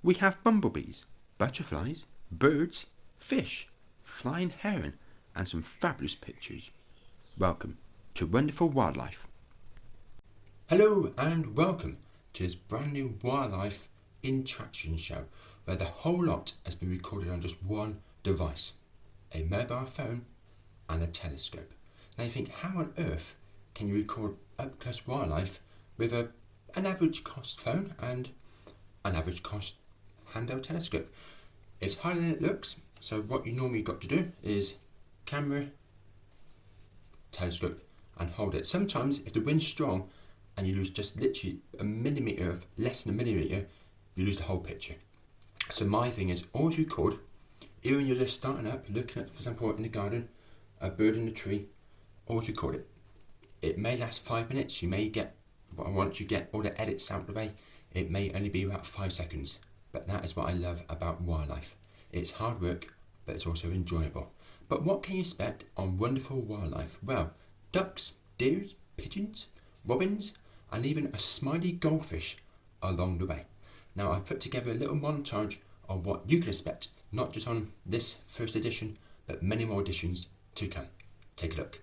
We have bumblebees, butterflies, birds, fish, flying heron, and some fabulous pictures. Welcome to Wonderful Wildlife. Hello and welcome to this brand new wildlife interaction show where the whole lot has been recorded on just one device, a mobile phone and a telescope. Now you think, how on earth can you record up-close wildlife with an average cost phone and an average cost handheld telescope? It's harder than it looks. So what you normally got to do is camera, telescope and hold it. Sometimes if the wind's strong and you lose just literally a millimetre of less than a millimetre, you lose the whole picture. So my thing is always record, even when you're just starting up, looking at, for example, in the garden, a bird in a tree, always record it. It may last 5 minutes, you may get, once you get all the edits out of the way, it may only be about 5 seconds. But that is what I love about wildlife. It's hard work, but it's also enjoyable. But what can you expect on Wonderful Wildlife? Well, ducks, deers, pigeons, robins, and even a smiley goldfish along the way. Now I've put together a little montage of what you can expect, not just on this first edition, but many more editions to come. Take a look.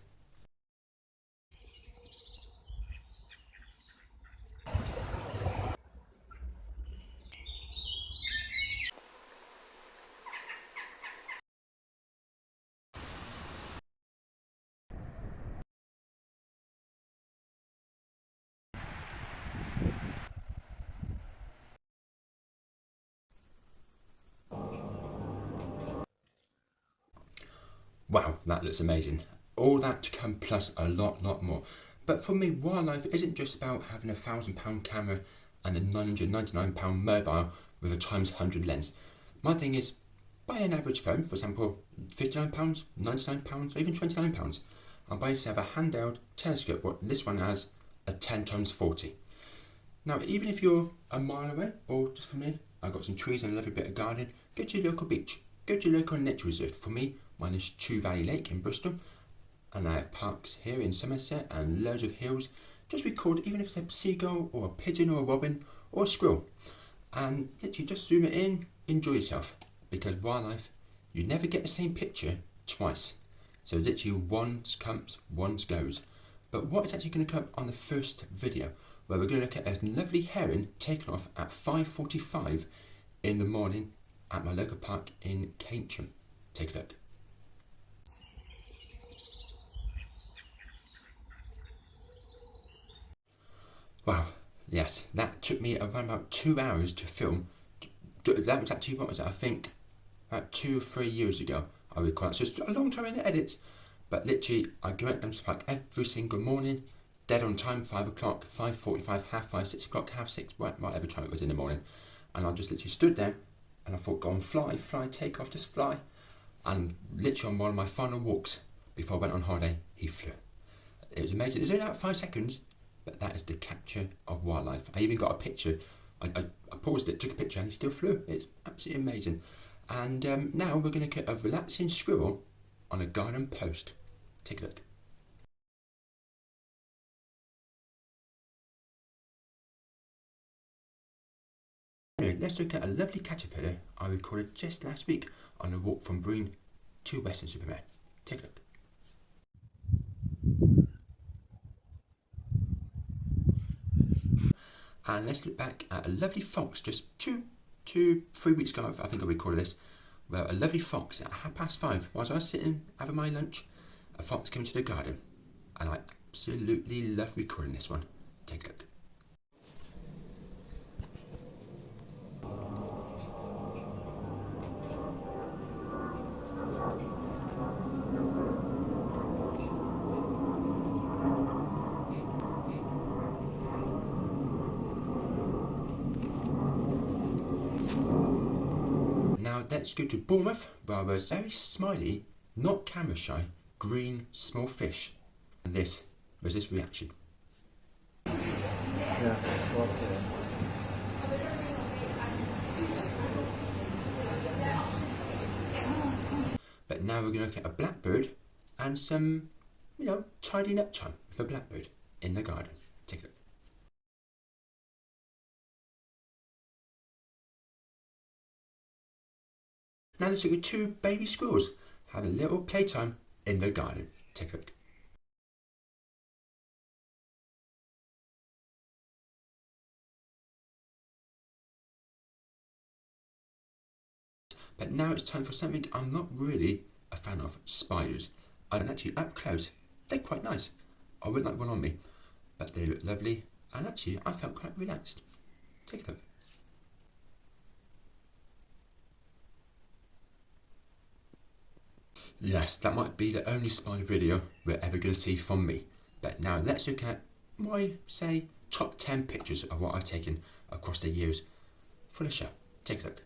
Wow, that looks amazing. All that to come plus a lot more. But for me, wildlife isn't just about having a £1,000 camera and a £999 mobile with a times 100 lens. My thing is, buy an average phone, for example, £59, £99, or even £29, and buy yourself a handheld telescope, what this one has, a 10 times 40. Now, even if you're a mile away, or just for me, I've got some trees and a lovely bit of garden, go to your local beach, go to your local nature reserve. For me, mine is Chew Valley Lake in Bristol, and I have parks here in Somerset and loads of hills. Just record, even if it's a seagull or a pigeon or a robin or a squirrel, and literally just zoom it in, enjoy yourself. Because wildlife, you never get the same picture twice. So literally once comes, once goes. But what is actually going to come on the first video, where we're going to look at a lovely heron taken off at 5:45 in the morning at my local park in Keynsham. Take a look. Wow, yes, that took me around about 2 hours to film. That was actually, what was it, I think about 2 or 3 years ago I recorded. So it's a long time in the edits, but literally I go out to the park every single morning, dead on time, 5 o'clock, 5:45, half 5, 6 o'clock, half 6, whatever time it was in the morning. And I just literally stood there and I thought, go on, fly, take off, just fly. And literally on one of my final walks before I went on holiday, he flew. It was amazing. It was only about 5 seconds, but that is the capture of wildlife. I even got a picture. I paused it, took a picture, and he still flew. It's absolutely amazing. And now we're going to get a relaxing squirrel on a garden post. Take a look. Anyway, let's look at a lovely caterpillar I recorded just last week on a walk from Broome to Weston-super-Mare. Take a look. And let's look back at a lovely fox just 3 weeks ago. I think I recorded this. Well, a lovely fox at 5:30, whilst I was sitting having my lunch, a fox came to the garden, and I absolutely love recording this one. Take a look. Now let's go to Bournemouth, where there's a very smiley, not camera shy, green small fish. And this was his reaction. Yeah, but now we're going to look at a blackbird and some, tidying up time for blackbird in the garden. Take a look. Now let's look at two baby squirrels having a little playtime in the garden. Take a look. But now it's time for something I'm not really a fan of, spiders. And actually up close, they're quite nice. I wouldn't like one on me, but they look lovely and actually I felt quite relaxed. Take a look. Yes, that might be the only spider video we're ever going to see from me. But now let's look at my, say, top 10 pictures of what I've taken across the years for the show. Take a look.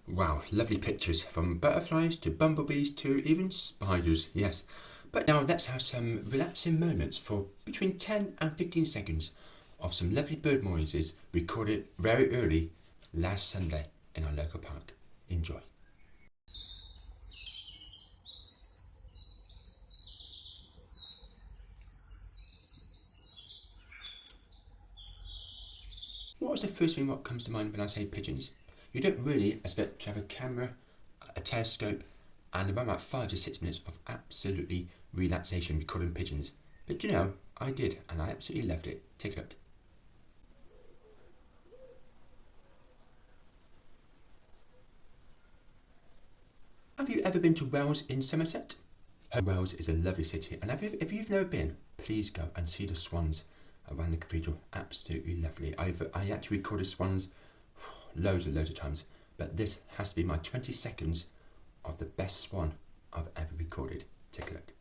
Wow, lovely pictures from butterflies to bumblebees to even spiders, yes. But now let's have some relaxing moments for between 10 and 15 seconds of some lovely bird noises recorded very early last Sunday in our local park. Enjoy. What was the first thing that comes to mind when I say pigeons? You don't really expect to have a camera, a telescope, and around about 5 to 6 minutes of absolutely relaxation recording pigeons. But you know, I did, and I absolutely loved it. Take a look. Have you ever been to Wells in Somerset? Wells is a lovely city, and if you've never been, please go and see the swans around the cathedral. Absolutely lovely. I actually recorded swans loads of times, but this has to be my 20 seconds of the best swan I've ever recorded. Take a look.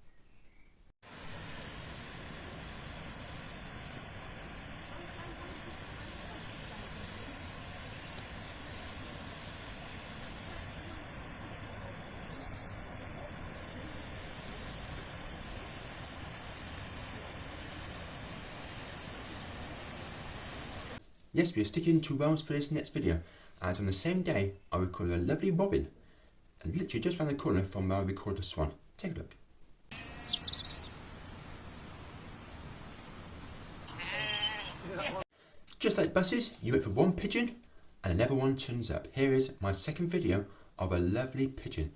Yes, we are sticking to Wells for this next video, as on the same day I recorded a lovely robin, and literally just round the corner from where I recorded the swan. Take a look. Just like buses, you wait for one pigeon and another one turns up. Here is my second video of a lovely pigeon.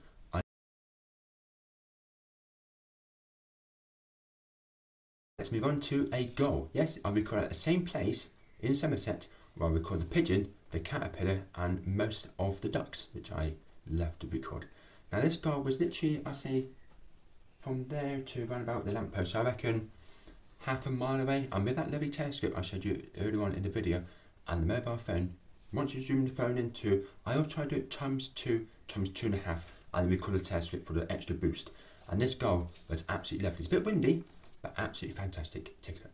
Let's move on to a gull. Yes, I recorded at the same place in Somerset where I record the pigeon, the caterpillar and most of the ducks, which I love to record. Now this gull was literally, I say, from there to around about the lamppost, so I reckon half a mile away. And with that lovely telescope I showed you earlier on in the video and the mobile phone, once you zoom the phone into, I will try to do it times 2.5, and then record the telescope for the extra boost. And this gull was absolutely lovely. It's a bit windy, but absolutely fantastic. Take a look.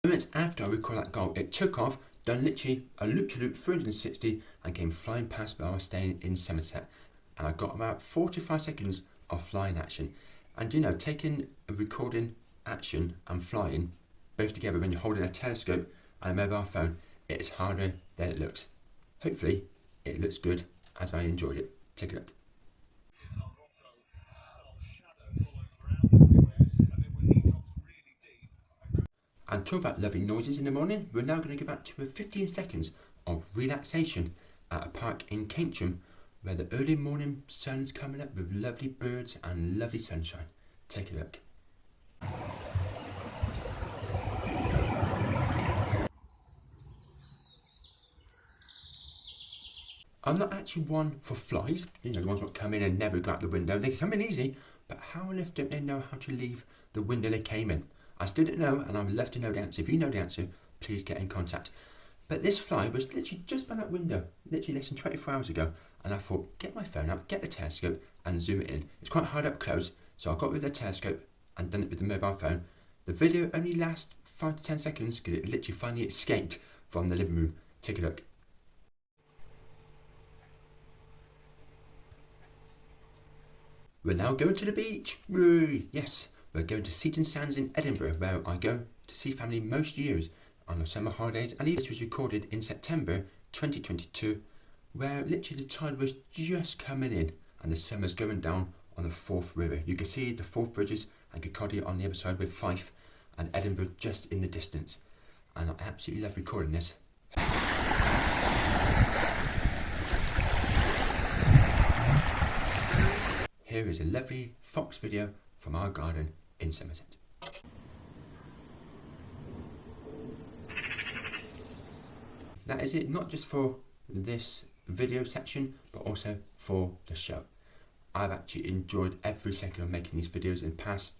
Minutes after I recorded that gull, it took off, done literally a loop-to-loop 360 and came flying past where I was staying in Somerset. And I got about 4 to 5 seconds of flying action. And you know, taking a recording action and flying both together when you're holding a telescope and a mobile phone, it is harder than it looks. Hopefully it looks good as I enjoyed it. Take a look. And talk about lovely noises in the morning, we're now going to go back to 15 seconds of relaxation at a park in Keynsham where the early morning sun's coming up with lovely birds and lovely sunshine. Take a look. I'm not actually one for flies, you know, the ones that come in and never go out the window. They can come in easy, but how on earth don't they know how to leave the window they came in? I still don't know, and I would love to know the answer. If you know the answer, please get in contact. But this fly was literally just by that window, literally less than 24 hours ago, and I thought, get my phone out, get the telescope, and zoom it in. It's quite hard up close, so I got with the telescope and done it with the mobile phone. The video only lasts 5 to 10 seconds because it literally finally escaped from the living room. Take a look. We're now going to the beach. Woo! Yes, we're going to Seaton Sands in Edinburgh, where I go to see family most years on the summer holidays, and this was recorded in September 2022 where literally the tide was just coming in and the sun was going down on the Forth River. You can see the Forth Bridges and Kirkcaldy on the other side with Fife and Edinburgh just in the distance. And I absolutely love recording this. Here is a lovely fox video from our garden in Somerset. That is it, not just for this video section, but also for the show. I've actually enjoyed every second of making these videos in the past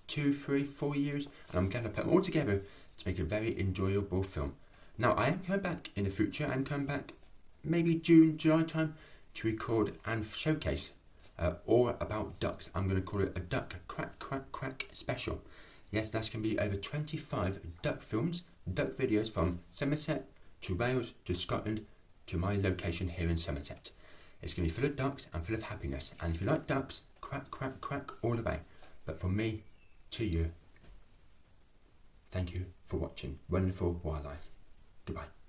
2, 3, 4 years, and I'm going to put them all together to make a very enjoyable film. Now, I am coming back in the future. I'm coming back maybe June, July time to record and showcase all about ducks. I'm going to call it a Duck Quack Quack Quack special. Yes, that's going to be over 25 duck films, duck videos from Somerset to Wales to Scotland to my location here in Somerset. It's going to be full of ducks and full of happiness. And if you like ducks, quack, quack, quack all the way. But from me to you, thank you for watching Wonderful Wildlife. Goodbye.